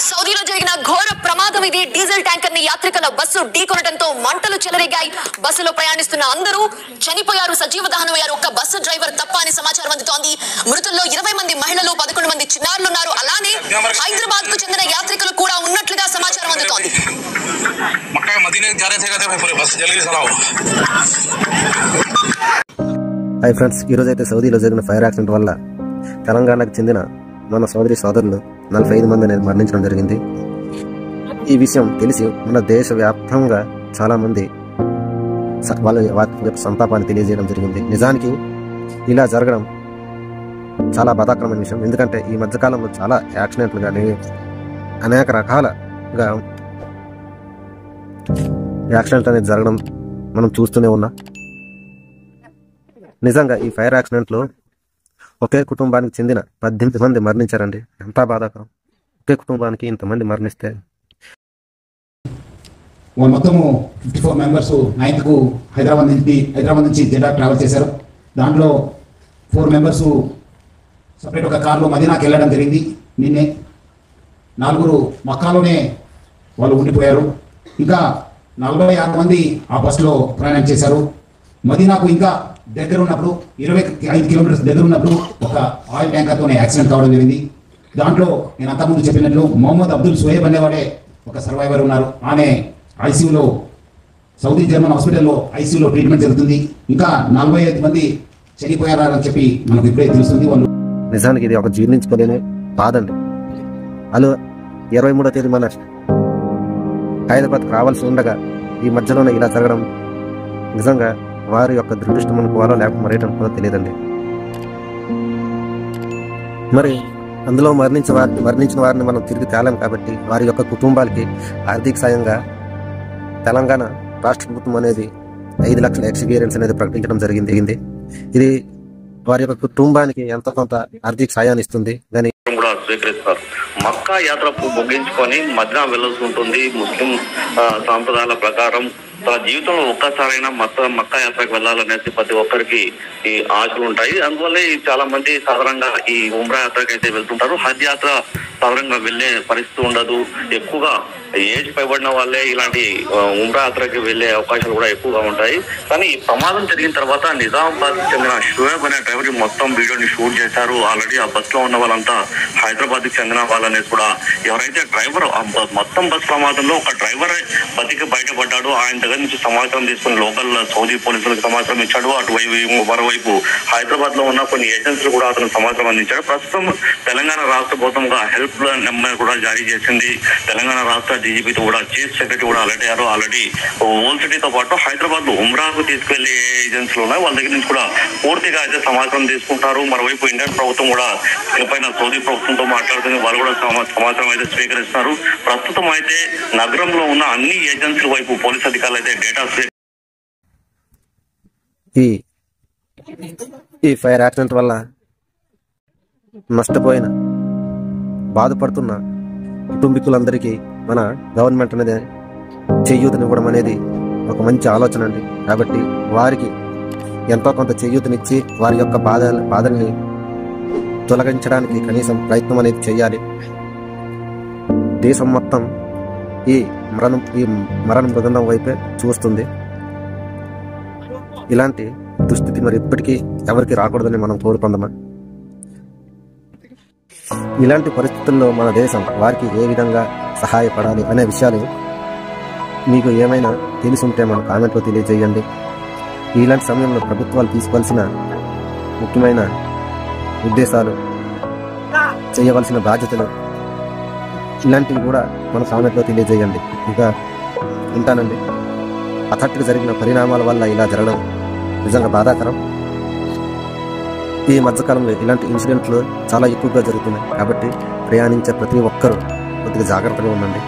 సౌదీలో జరిగిన ఘోర ప్రమాదం ఇది. డీజిల్ ట్యాంకర్ ని యాత్రికుల బస్సు ఢీకొనడంతో మంటలు చెలరేగాయి. బస్సులో ప్రయాణిస్తున్న అందరూ చనిపోయారు, సజీవ దహనమయ్యారు. ఒక్క బస్సు డ్రైవర్ తప్ప అని సమాచారం అందుతోంది. మృతుల్లో 20 మంది మహిళలు, 11 మంది చిన్నారులు ఉన్నారు. అలానే హైదరాబాద్ కు చెందిన యాత్రికులు కూడా ఉన్నట్లుగా సమాచారం అందుతోంది. హాయ్ ఫ్రెండ్స్, ఈరోజు అయితే సౌదీలో జరిగిన ఫైర్ యాక్సిడెంట్ వల్ల తెలంగాణకు చెందిన మన సోదరి సోదరులు 45 మంది అనేది మరణించడం జరిగింది. ఈ విషయం తెలిసి మన దేశవ్యాప్తంగా చాలా మంది వాళ్ళ యొక్క సంతాపాన్ని తెలియజేయడం జరిగింది. నిజానికి ఇలా జరగడం చాలా బాధాకరమైన విషయం. ఎందుకంటే ఈ మధ్యకాలంలో చాలా యాక్సిడెంట్లు కానీ అనేక రకాలుగా యాక్సిడెంట్ అనేది జరగడం మనం చూస్తూనే ఉన్నాం. నిజంగా ఈ ఫైర్ యాక్సిడెంట్లో ఒకే కుటుంబానికి చెందిన 18 మంది మరణించారండి. ఎంత బాధాకరం. ఒకే కుటుంబానికి ఇంతమంది మరణిస్తే మొత్తము 54 మెంబర్స్ 9th కు హైదరాబాద్ నుంచి జిల్లా ట్రావెల్ చేశారు. దాంట్లో 4 మెంబర్స్ సపరేట్ ఒక కార్లో మదీనాకి వెళ్ళడం జరిగింది. నిన్నే 4 మక్కాలోనే వాళ్ళు ఉండిపోయారు. ఇంకా 46 మంది ఆ బస్సులో ప్రయాణం చేశారు. మదీనాకు ఇంకా దగ్గర ఉన్నప్పుడు 25 కిలోమీటర్స్ దగ్గర ఉన్నప్పుడు ఒక ఆయిల్ ట్యాంకర్తోనే యాక్సిడెంట్ కావడం జరిగింది. దాంట్లో నేను అంతకుముందు చెప్పినట్లు మొహమ్మద్ అబ్దుల్ సుహేబ్ అనేవాడే ఒక సర్వైవర్ ఉన్నారు. ఆమె ఐసీయూలో సౌదీ జర్మన్ హాస్పిటల్లో ఐసీయూలో ట్రీట్మెంట్ జరుగుతుంది. ఇంకా 45 మంది చనిపోయారని చెప్పి మనకు ఇప్పుడే తెలుస్తుంది. వాళ్ళు నిజానికి ఇది ఒక జీర్ణించుకోలేని బాధండి. వాళ్ళు 23వ తేదీ మన హైదరాబాద్కి రావాల్సి ఉండగా ఈ మధ్యలోనే ఇలా జరగడం నిజంగా వారి యొక్క దురదృష్టం అనుకోవాలో లేకపోతే మరేటం కూడా తెలియదండి. మరి అందులో మరణించిన వారిని మనం తిరిగి తేలాం కాబట్టి వారి యొక్క కుటుంబాలకి ఆర్థిక సాయంగా తెలంగాణ రాష్ట్ర ప్రభుత్వం అనేది 5 లక్షల ఎక్స్పీరియన్స్ అనేది ప్రకటించడం జరిగింది. ఇది వారి యొక్క కుటుంబానికి ఎంతో కొంత ఆర్థిక సాయాన్ని ఇస్తుంది. కానీ కూడా స్వీకరిస్తారు. మక్కా యాత్ర ముగించుకొని మదీనా వెళ్లాల్సి ఉంటుంది. ముస్లిం సాంప్రదాయాల ప్రకారం తన జీవితంలో ఒక్కసారైనా మక్కా యాత్రకు వెళ్ళాలనేసి ప్రతి ఒక్కరికి ఈ ఆశలు ఉంటాయి. అందువల్ల చాలా మంది సాధారణంగా ఈ ఉమ్రా యాత్రకి అయితే వెళ్తుంటారు. హజ్ యాత్ర సాధారణంగా వెళ్లే పరిస్థితి ఉండదు. ఎక్కువగా ఏజ్ పైబడిన వాళ్ళే ఇలాంటి ఉమ్రా యాత్రకి వెళ్లే అవకాశాలు కూడా ఎక్కువగా ఉంటాయి. కానీ ఈ ప్రమాదం జరిగిన తర్వాత నిజామాబాద్ చెందిన షుయేబ్ అనే డ్రైవర్ మొత్తం వీడియోని షూట్ చేశారు. ఆల్రెడీ ఆ బస్ లో ఉన్న వాళ్ళంతా హైదరాబాద్ కి చెందిన వాళ్ళనేసి కూడా ఎవరైతే డ్రైవర్ మొత్తం బస్ ప్రమాదంలో ఒక డ్రైవర్ బతికి బయటపడ్డాడు. ఆయన దగ్గర నుంచి సమాచారం తీసుకుని లోకల్ సౌదీ పోలీసులకు సమాచారం ఇచ్చాడు. మరోవైపు హైదరాబాద్ లో ఉన్న కొన్ని ఏజెన్సీలు కూడా అతను సమాచారం అందించాడు. ప్రస్తుతం తెలంగాణ రాష్ట్ర ప్రభుత్వంగా హెల్ప్ లైన్ నెంబర్ కూడా జారీ చేసింది. తెలంగాణ రాష్ట్ర డీజీపీతో కూడా చీఫ్ సెక్రటరీ కూడా అలర్ట్ అయ్యారు. ఆల్రెడీ ఓల్డ్ సిటీతో పాటు హైదరాబాద్ లో ఉమ్రాకు తీసుకెళ్లే ఏజెన్సీలు ఉన్నాయి. వాళ్ళ దగ్గర నుంచి కూడా పూర్తిగా అయితే సమాచారం తీసుకుంటారు. మరోవైపు ఇండియన్ ప్రభుత్వం కూడా దీనిపైన సౌదీ ప్రభుత్వంతో మాట్లాడుతుంది. వాళ్ళు కూడా సమాచారం అయితే స్వీకరిస్తున్నారు. ప్రస్తుతం అయితే నగరంలో ఉన్న అన్ని ఏజెన్సీల వైపు పోలీస్ అధికారులు అయితే డేటా ఈ ఫైర్ యాక్సిడెంట్ వల్ల నష్టపోయిన బాధపడుతున్న కుటుంబీకులందరికీ మన గవర్నమెంట్ అనేది చేయూతనివ్వడం అనేది ఒక మంచి ఆలోచన అండి. కాబట్టి వారికి ఎంతో కొంత చేయూతనిచ్చి వారి యొక్క బాధల్ని తొలగించడానికి కనీసం ప్రయత్నం అనేది చేయాలి. దేశం మొత్తం ఈ మరణ మృదండం వైపే చూస్తుంది. ఇలాంటి దుస్థితి మరి ఇప్పటికీ ఎవరికి రాకూడదని మనం కోరుకుందామా. ఇలాంటి పరిస్థితుల్లో మన దేశం వారికి ఏ విధంగా సహాయపడాలి అనే విషయాలు మీకు ఏమైనా తెలిసి ఉంటే మన కామెంట్లో తెలియజేయండి. ఇలాంటి సమయంలో ప్రభుత్వాలు తీసుకోవాల్సిన ముఖ్యమైన ఉద్దేశాలు, చేయవలసిన బాధ్యతలు ఇలాంటివి కూడా మన కామెంట్లో తెలియజేయండి. ఇంకా ఉంటానండి. హఠాత్తుగా జరిగిన పరిణామాల వల్ల ఇలా జరగడం నిజంగా బాధాకరం. ఈ మధ్యకాలంలో ఇలాంటి ఇన్సిడెంట్లు చాలా ఎక్కువగా జరుగుతున్నాయి. కాబట్టి ప్రయాణించే ప్రతి ఒక్కరూ కొద్దిగా జాగ్రత్తగా ఉండండి.